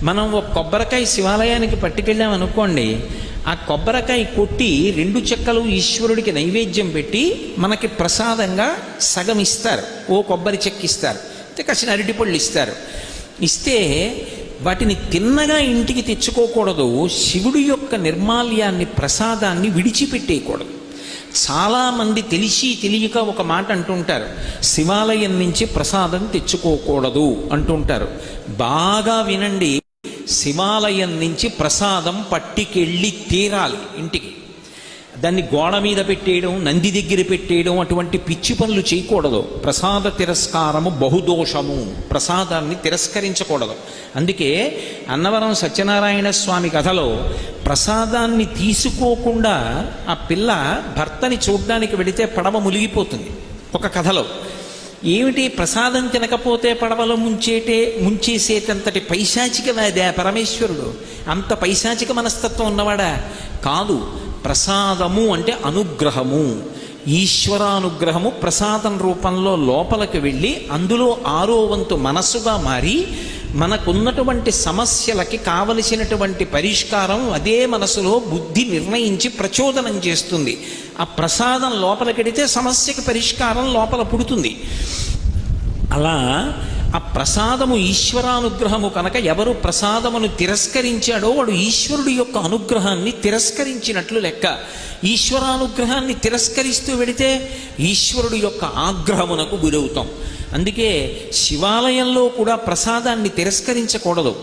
మనం ఒక కొబ్బరికాయ శివాలయానికి పట్టుకెళ్ళాం అనుకోండి, ఆ కొబ్బరికాయ కొట్టి 2 చెక్కలు ఈశ్వరుడికి నైవేద్యం పెట్టి మనకి ప్రసాదంగా సగం ఇస్తారు, ఓ కొబ్బరి చెక్క ఇస్తారు, కాసిన అరటిపళ్ళు ఇస్తారు. ఇస్తే వాటిని తిన్నగా ఇంటికి తెచ్చుకోకూడదు. శివుడి యొక్క నిర్మాల్యాన్ని, ప్రసాదాన్ని విడిచిపెట్టేయకూడదు. చాలామంది తెలిసి తెలియక ఒక మాట అంటుంటారు, శివాలయం నుంచి ప్రసాదం తెచ్చుకోకూడదు అంటుంటారు. బాగా వినండి, శివాలయం నుంచి ప్రసాదం పట్టుకెళ్ళి తీరాలి ఇంటికి. దాన్ని గోడ మీద పెట్టేయడం, నంది దగ్గర పెట్టేయడం, అటువంటి పిచ్చి పనులు చేయకూడదు. ప్రసాద తిరస్కారము బహుదోషము, ప్రసాదాన్ని తిరస్కరించకూడదు. అందుకే అన్నవరం సత్యనారాయణ స్వామి కథలో ప్రసాదాన్ని తీసుకోకుండా ఆ పిల్ల భర్తని చూడ్డానికి వెడితే పడవ మునిగిపోతుంది. ఒక కథలో ఏమిటి, ప్రసాదం తినకపోతే పడవలో ముంచేసేటంతటి పైశాచికవాదా పరమేశ్వరుడు? అంత పైశాచిక మనస్తత్వం ఉన్నవాడా? కాదు. ప్రసాదము అంటే అనుగ్రహము, ఈశ్వరానుగ్రహము ప్రసాదం రూపంలో లోపలికి వెళ్ళి అందులో 6వ వంతు మనస్సుగా మారి మనకున్నటువంటి సమస్యలకి కావలసినటువంటి పరిష్కారం అదే మనసులో బుద్ధి నిర్ణయించి ప్రచోదనం చేస్తుంది. ఆ ప్రసాదం లోపలికెడితే సమస్యకి పరిష్కారం లోపల పుడుతుంది. అలా ఆ ప్రసాదము ఈశ్వరానుగ్రహము కనుక ఎవరు ప్రసాదమును తిరస్కరించాడో వాడు ఈశ్వరుడి యొక్క అనుగ్రహాన్ని తిరస్కరించినట్లు లెక్క. ఈశ్వరానుగ్రహాన్ని తిరస్కరిస్తూ వెడితే ఈశ్వరుడి యొక్క ఆగ్రహమునకు గురవుతాం. అందుకే శివాలయంలో కూడా ప్రసాదాన్ని తిరస్కరించకూడదు.